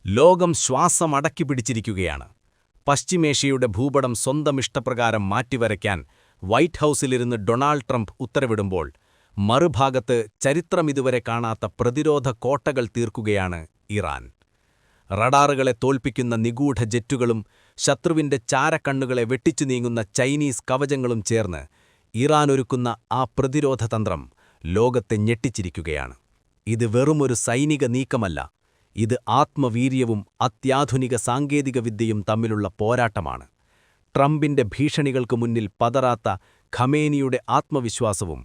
ലോകം ശ്വാസം അടക്കിപ്പിടിച്ചിരിക്കുകയാണ്. പശ്ചിമേഷ്യയുടെ ഭൂപടം സ്വന്തം ഇഷ്ടപ്രകാരം മാറ്റിവരയ്ക്കാൻ വൈറ്റ് ഹൗസിലിരുന്ന് ഡൊണാൾഡ് ട്രംപ് ഉത്തരവിടുമ്പോൾ, മറുഭാഗത്ത് ചരിത്രമിതുവരെ കാണാത്ത പ്രതിരോധ കോട്ടകൾ തീർക്കുകയാണ് ഇറാൻ. റഡാറുകളെ തോൽപ്പിക്കുന്ന നിഗൂഢ ജെറ്റുകളും ശത്രുവിന്റെ ചാരക്കണ്ണുകളെ വെട്ടിച്ചു നീങ്ങുന്ന ചൈനീസ് കവചങ്ങളും ചേർന്ന് ഇറാൻ ഒരുക്കുന്ന ആ പ്രതിരോധ തന്ത്രം ലോകത്തെ ഞെട്ടിച്ചിരിക്കുകയാണ്. ഇത് വെറുമൊരു സൈനിക നീക്കമല്ല, ഇത് ആത്മവീര്യവും അത്യാധുനിക സാങ്കേതികവിദ്യയും തമ്മിലുള്ള പോരാട്ടമാണ്. ട്രംപിന്റെ ഭീഷണികൾക്ക് മുന്നിൽ പതറാത്ത ഖമേനിയുടെ ആത്മവിശ്വാസവും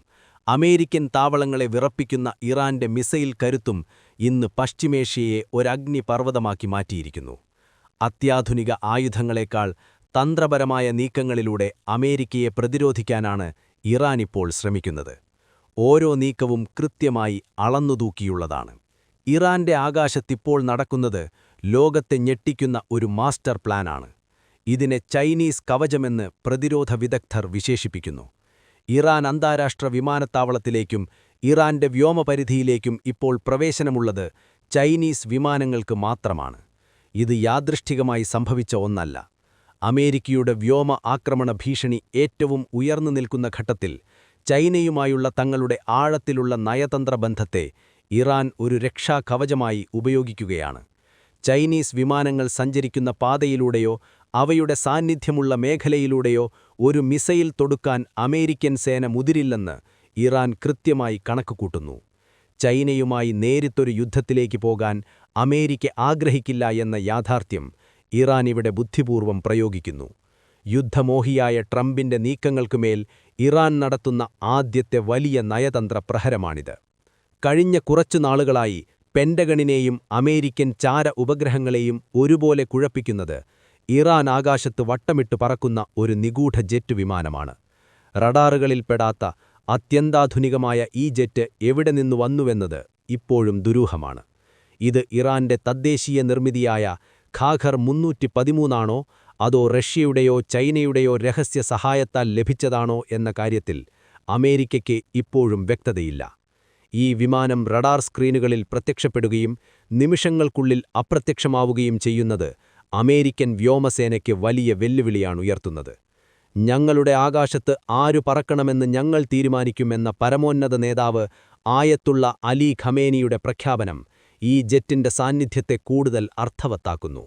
അമേരിക്കൻ താവളങ്ങളെ വിറപ്പിക്കുന്ന ഇറാന്റെ മിസൈൽ കരുത്തും ഇന്ന് പശ്ചിമേഷ്യയെ ഒരഗ്നിപർവ്വതമാക്കി മാറ്റിയിരിക്കുന്നു. അത്യാധുനിക ആയുധങ്ങളെക്കാൾ തന്ത്രപരമായ നീക്കങ്ങളിലൂടെ അമേരിക്കയെ പ്രതിരോധിക്കാനാണ് ഇറാൻ ഇപ്പോൾ ശ്രമിക്കുന്നത്. ഓരോ നീക്കവും കൃത്യമായി അളന്നുതൂക്കിയുള്ളതാണ്. ഇറാന്റെ ആകാശത്തിപ്പോൾ നടക്കുന്നത് ലോകത്തെ ഞെട്ടിക്കുന്ന ഒരു മാസ്റ്റർ പ്ലാനാണ്. ഇതിനെ ചൈനീസ് കവചമെന്ന് പ്രതിരോധ വിദഗ്ധർ വിശേഷിപ്പിക്കുന്നു. ഇറാൻ അന്താരാഷ്ട്ര വിമാനത്താവളത്തിലേക്കും ഇറാന്റെ വ്യോമപരിധിയിലേക്കും ഇപ്പോൾ പ്രവേശനമുള്ളത് ചൈനീസ് വിമാനങ്ങൾക്ക് മാത്രമാണ്. ഇത് യാദൃഷ്ടികമായി സംഭവിച്ച ഒന്നല്ല. അമേരിക്കയുടെ വ്യോമ ആക്രമണ ഭീഷണി ഏറ്റവും ഉയർന്നു നിൽക്കുന്ന ഘട്ടത്തിൽ ചൈനയുമായുള്ള തങ്ങളുടെ ആഴത്തിലുള്ള നയതന്ത്ര ബന്ധത്തെ ഇറാൻ ഒരു രക്ഷാകവചമായി ഉപയോഗിക്കുകയാണ്. ചൈനീസ് വിമാനങ്ങൾ സഞ്ചരിക്കുന്ന പാതയിലൂടെയോ അവയുടെ സാന്നിധ്യമുള്ള മേഖലയിലൂടെയോ ഒരു മിസൈൽ തൊടുക്കാൻ അമേരിക്കൻ സേന മുതിരില്ലെന്ന് ഇറാൻ കൃത്യമായി കണക്കുകൂട്ടുന്നു. ചൈനയുമായി നേരിട്ടൊരു യുദ്ധത്തിലേക്ക് പോകാൻ അമേരിക്ക ആഗ്രഹിക്കില്ല എന്ന യാഥാർത്ഥ്യം ഇറാൻ ഇവിടെ ബുദ്ധിപൂർവം പ്രയോഗിക്കുന്നു. യുദ്ധമോഹിയായ ട്രംപിന്റെ നീക്കങ്ങൾക്കുമേൽ ഇറാൻ നടത്തുന്ന ആദ്യത്തെ വലിയ നയതന്ത്ര പ്രഹരമാണിത്. കഴിഞ്ഞ കുറച്ചു നാളുകളായി പെന്റഗണിനെയും അമേരിക്കൻ ചാര ഉപഗ്രഹങ്ങളെയും ഒരുപോലെ കുഴപ്പിക്കുന്നത് ഇറാൻ ആകാശത്ത് വട്ടമിട്ട് പറക്കുന്ന ഒരു നിഗൂഢ ജെറ്റ് വിമാനമാണ്. റഡാറുകളിൽപ്പെടാത്ത അത്യന്താധുനികമായ ഈ ജെറ്റ് എവിടെ നിന്നു വന്നുവെന്നത് ഇപ്പോഴും ദുരൂഹമാണ്. ഇത് ഇറാന്റെ തദ്ദേശീയ നിർമ്മിതിയായ ഖാഖർ 313 അതോ റഷ്യയുടെയോ ചൈനയുടെയോ രഹസ്യ സഹായത്താൽ ലഭിച്ചതാണോ എന്ന കാര്യത്തിൽ അമേരിക്കയ്ക്ക് ഇപ്പോഴും വ്യക്തതയില്ല. ഈ വിമാനം റഡാർ സ്ക്രീനുകളിൽ പ്രത്യക്ഷപ്പെടുകയും നിമിഷങ്ങൾക്കുള്ളിൽ അപ്രത്യക്ഷമാവുകയും ചെയ്യുന്നത് അമേരിക്കൻ വ്യോമസേനയ്ക്ക് വലിയ വെല്ലുവിളിയാണുയർത്തുന്നത്. ഞങ്ങളുടെ ആകാശത്ത് ആരു പറക്കണമെന്ന് ഞങ്ങൾ തീരുമാനിക്കുമെന്ന പരമോന്നത നേതാവ് ആയത്തുള്ള അലി ഖമേനിയുടെ പ്രഖ്യാപനം ഈ ജെറ്റിന്റെ സാന്നിധ്യത്തെ കൂടുതൽ അർത്ഥവത്താക്കുന്നു.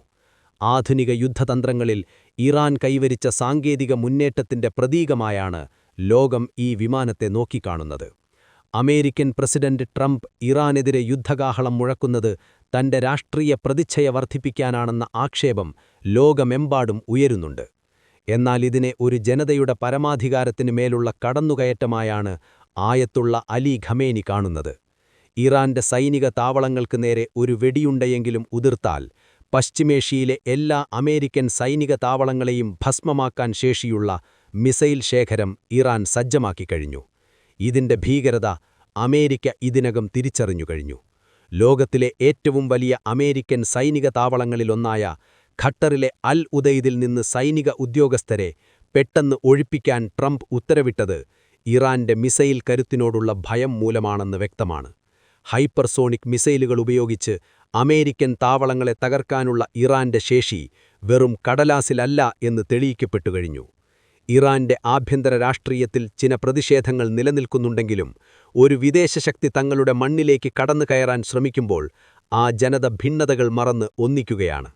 ആധുനിക യുദ്ധതന്ത്രങ്ങളിൽ ഇറാൻ കൈവരിച്ച സാങ്കേതിക മുന്നേറ്റത്തിന്റെ പ്രതീകമായാണ് ലോകം ഈ വിമാനത്തെ നോക്കിക്കാണുന്നത്. അമേരിക്കൻ പ്രസിഡന്റ് ട്രംപ് ഇറാനെതിരെ യുദ്ധകാഹളം മുഴക്കുന്നത് തന്റെ രാഷ്ട്രീയ പ്രതിച്ഛയ വർദ്ധിപ്പിക്കാനാണെന്ന ആക്ഷേപം ലോകമെമ്പാടും ഉയരുന്നുണ്ട്. എന്നാൽ ഇതിനെ ഒരു ജനതയുടെ പരമാധികാരത്തിനു മേലുള്ള കടന്നുകയറ്റമായാണ് ആയത്തുള്ള അലി ഖമേനി കാണുന്നത്. ഇറാന്റെ സൈനിക താവളങ്ങൾക്ക് നേരെ ഒരു വെടിയുണ്ടയെങ്കിലും ഉതിർത്താൽ പശ്ചിമേഷ്യയിലെ എല്ലാ അമേരിക്കൻ സൈനിക താവളങ്ങളെയും ഭസ്മമാക്കാൻ ശേഷിയുള്ള മിസൈൽ ശേഖരം ഇറാൻ സജ്ജമാക്കിക്കഴിഞ്ഞു. ഇതിന്റെ ഭീകരത അമേരിക്ക ഇതിനകം തിരിച്ചറിഞ്ഞുകഴിഞ്ഞു. ലോകത്തിലെ ഏറ്റവും വലിയ അമേരിക്കൻ സൈനിക താവളങ്ങളിലൊന്നായ ഖട്ടറിലെ അൽ ഉദൈദിൽ നിന്ന് സൈനിക ഉദ്യോഗസ്ഥരെ പെട്ടെന്ന് ഒഴിപ്പിക്കാൻ ട്രംപ് ഉത്തരവിട്ടത് ഇറാന്റെ മിസൈൽ കരുത്തിനോടുള്ള ഭയം മൂലമാണെന്ന് വ്യക്തമാണ്. ഹൈപ്പർസോണിക് മിസൈലുകൾ ഉപയോഗിച്ച് അമേരിക്കൻ താവളങ്ങളെ തകർക്കാനുള്ള ഇറാന്റെ ശേഷി വെറും കടലാസിലല്ല എന്ന് തെളിയിക്കപ്പെട്ടുകഴിഞ്ഞു. ഇറാന്റെ ആഭ്യന്തര രാഷ്ട്രീയത്തിൽ ചില പ്രതിഷേധങ്ങൾ നിലനിൽക്കുന്നുണ്ടെങ്കിലും ഒരു വിദേശശക്തി തങ്ങളുടെ മണ്ണിലേക്ക് കടന്നുകയറാൻ ശ്രമിക്കുമ്പോൾ ആ ജനത ഭിന്നതകൾ മറന്ന് ഒന്നിക്കുകയാണ്.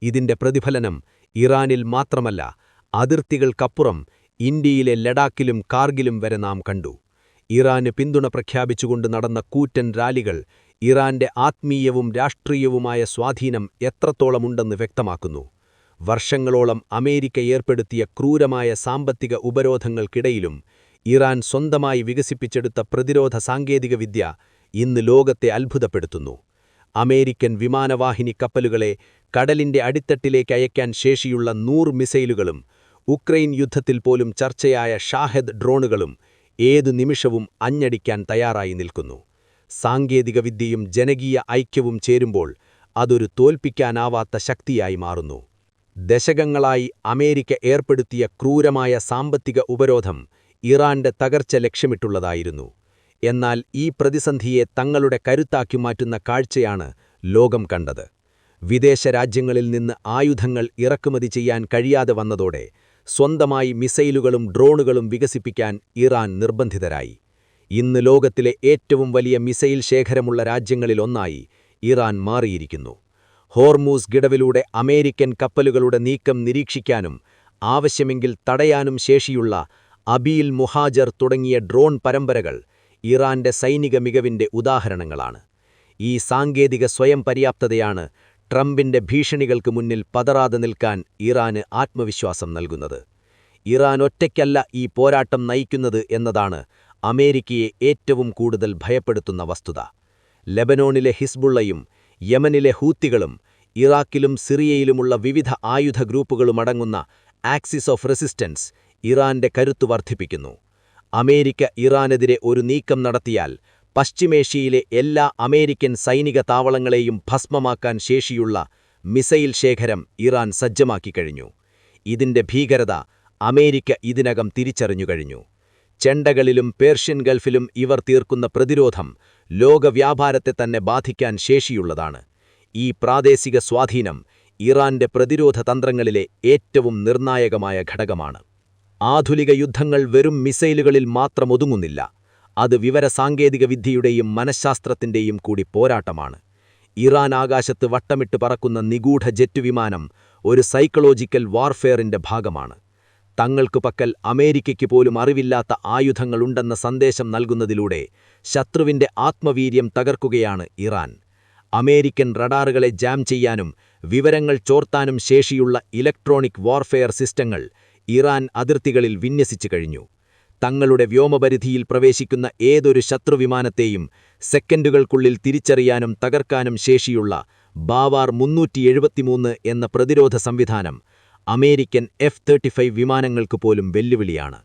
ഇതിന്റെ പ്രതിഫലനം ഇറാനിൽ മാത്രമല്ല, അതിർത്തികൾക്കപ്പുറം ഇന്ത്യയിലെ ലഡാക്കിലും കാർഗിലും വരെ നാം കണ്ടു. ഇറാന് പിന്തുണ പ്രഖ്യാപിച്ചുകൊണ്ട് നടന്ന കൂറ്റൻ റാലികൾ ഇറാന്റെ ആത്മീയവും രാഷ്ട്രീയവുമായ സ്വാധീനം എത്രത്തോളമുണ്ടെന്ന് വ്യക്തമാക്കുന്നു. വർഷങ്ങളോളം അമേരിക്ക ഏർപ്പെടുത്തിയ ക്രൂരമായ സാമ്പത്തിക ഉപരോധങ്ങൾക്കിടയിലും ഇറാൻ സ്വന്തമായി വികസിപ്പിച്ചെടുത്ത പ്രതിരോധ സാങ്കേതികവിദ്യ ഇന്ന് ലോകത്തെ അത്ഭുതപ്പെടുത്തുന്നു. അമേരിക്കൻ വിമാനവാഹിനി കപ്പലുകളെ കടലിന്റെ അടിത്തട്ടിലേക്ക് അയക്കാൻ ശേഷിയുള്ള 100 മിസൈലുകളും ഉക്രൈൻ യുദ്ധത്തിൽ പോലും ചർച്ചയായ ഷാഹെദ് ഡ്രോണുകളും ഏതു നിമിഷവും അഞ്ഞടിക്കാൻ തയ്യാറായി നിൽക്കുന്നു. സാങ്കേതികവിദ്യയും ജനകീയ ഐക്യവും ചേരുമ്പോൾ അതൊരു തോൽപ്പിക്കാനാവാത്ത ശക്തിയായി മാറുന്നു. ദശകങ്ങളായി അമേരിക്ക ഏർപ്പെടുത്തിയ ക്രൂരമായ സാമ്പത്തിക ഉപരോധം ഇറാന്റെ തകർച്ച ലക്ഷ്യമിട്ടുള്ളതായിരുന്നു. എന്നാൽ ഈ പ്രതിസന്ധിയെ തങ്ങളുടെ കരുത്താക്കി മാറ്റുന്ന കാഴ്ചയാണ് ലോകം കണ്ടത്. വിദേശ രാജ്യങ്ങളിൽ നിന്ന് ആയുധങ്ങൾ ഇറക്കുമതി ചെയ്യാൻ കഴിയാതെ വന്നതോടെ സ്വന്തമായി മിസൈലുകളും ഡ്രോണുകളും വികസിപ്പിക്കാൻ ഇറാൻ നിർബന്ധിതരായി. ഇന്ന് ലോകത്തിലെ ഏറ്റവും വലിയ മിസൈൽ ശേഖരമുള്ള രാജ്യങ്ങളിലൊന്നായി ഇറാൻ മാറിയിരിക്കുന്നു. ഹോർമൂസ് ഗിടവിലൂടെ അമേരിക്കൻ കപ്പലുകളുടെ നീക്കം നിരീക്ഷിക്കാനും ആവശ്യമെങ്കിൽ തടയാനും ശേഷിയുള്ള അബീൽ മുഹാജർ തുടങ്ങിയ ഡ്രോൺ പരമ്പരകൾ ഇറാന്റെ സൈനിക മികവിന്റെ ഉദാഹരണങ്ങളാണ്. ഈ സാങ്കേതിക സ്വയം പര്യാപ്തതയാണ് ട്രംപിന്റെ ഭീഷണികൾക്ക് മുന്നിൽ പതറാതെ നിൽക്കാൻ ഇറാന് ആത്മവിശ്വാസം നൽകുന്നത്. ഇറാൻ ഒറ്റയ്ക്കല്ല ഈ പോരാട്ടം നയിക്കുന്നത് എന്നതാണ് അമേരിക്കയെ ഏറ്റവും കൂടുതൽ ഭയപ്പെടുത്തുന്ന വസ്തുത. ലെബനോണിലെ ഹിസ്ബുള്ളയും യമനിലെ ഹൂത്തികളും ഇറാഖിലും സിറിയയിലുമുള്ള വിവിധ ആയുധ ഗ്രൂപ്പുകളുമടങ്ങുന്ന ആക്സിസ് ഓഫ് റെസിസ്റ്റൻസ് ഇറാന്റെ കരുത്തു വർദ്ധിപ്പിക്കുന്നു. അമേരിക്ക ഇറാനെതിരെ ഒരു നീക്കം നടത്തിയാൽ പശ്ചിമേഷ്യയിലെ എല്ലാ അമേരിക്കൻ സൈനിക താവളങ്ങളെയും ഭസ്മമാക്കാൻ ശേഷിയുള്ള മിസൈൽ ശേഖരം ഇറാൻ സജ്ജമാക്കിക്കഴിഞ്ഞു. ഇതിന്റെ ഭീകരത അമേരിക്ക ഇതിനകം തിരിച്ചറിഞ്ഞുകഴിഞ്ഞു. ചെണ്ടകളിലും പേർഷ്യൻ ഗൾഫിലും ഇവർ തീർക്കുന്ന പ്രതിരോധം ലോകവ്യാപാരത്തെ തന്നെ ബാധിക്കാൻ ശേഷിയുള്ളതാണ്. ഈ പ്രാദേശിക സ്വാധീനം ഇറാന്റെ പ്രതിരോധ തന്ത്രങ്ങളിലെ ഏറ്റവും നിർണായകമായ ഘടകമാണ്. ആധുനിക യുദ്ധങ്ങൾ വെറും മിസൈലുകളിൽ മാത്രം ഒതുങ്ങുന്നില്ല. അത് വിവരസാങ്കേതിക വിദ്യയുടെയും മനഃശാസ്ത്രത്തിന്റെയും കൂടി പോരാട്ടമാണ്. ഇറാൻ ആകാശത്ത് വട്ടമിട്ട് പറക്കുന്ന നിഗൂഢ ജെറ്റ് വിമാനം ഒരു സൈക്കോളജിക്കൽ വാർഫെയറിന്റെ ഭാഗമാണ്. തങ്ങൾക്കു പക്കൽ അമേരിക്കയ്ക്ക് പോലും അറിവില്ലാത്ത ആയുധങ്ങളുണ്ടെന്ന സന്ദേശം നൽകുന്നതിലൂടെ ശത്രുവിന്റെ ആത്മവീര്യം തകർക്കുകയാണ് ഇറാൻ. അമേരിക്കൻ റഡാറുകളെ ജാം ചെയ്യാനും വിവരങ്ങൾ ചോർത്താനും ശേഷിയുള്ള ഇലക്ട്രോണിക് വാർഫെയർ സിസ്റ്റങ്ങൾ ഇറാൻ അതിർത്തികളിൽ വിന്യസിച്ചു കഴിഞ്ഞു. തങ്ങളുടെ വ്യോമപരിധിയിൽ പ്രവേശിക്കുന്ന ഏതൊരു ശത്രുവിമാനത്തെയും സെക്കൻഡുകൾക്കുള്ളിൽ തിരിച്ചറിയാനും തകർക്കാനും ശേഷിയുള്ള ബാവാർ 373 എന്ന പ്രതിരോധ സംവിധാനം അമേരിക്കൻ F-35 വിമാനങ്ങൾക്ക് പോലും വെല്ലുവിളിയാണ്.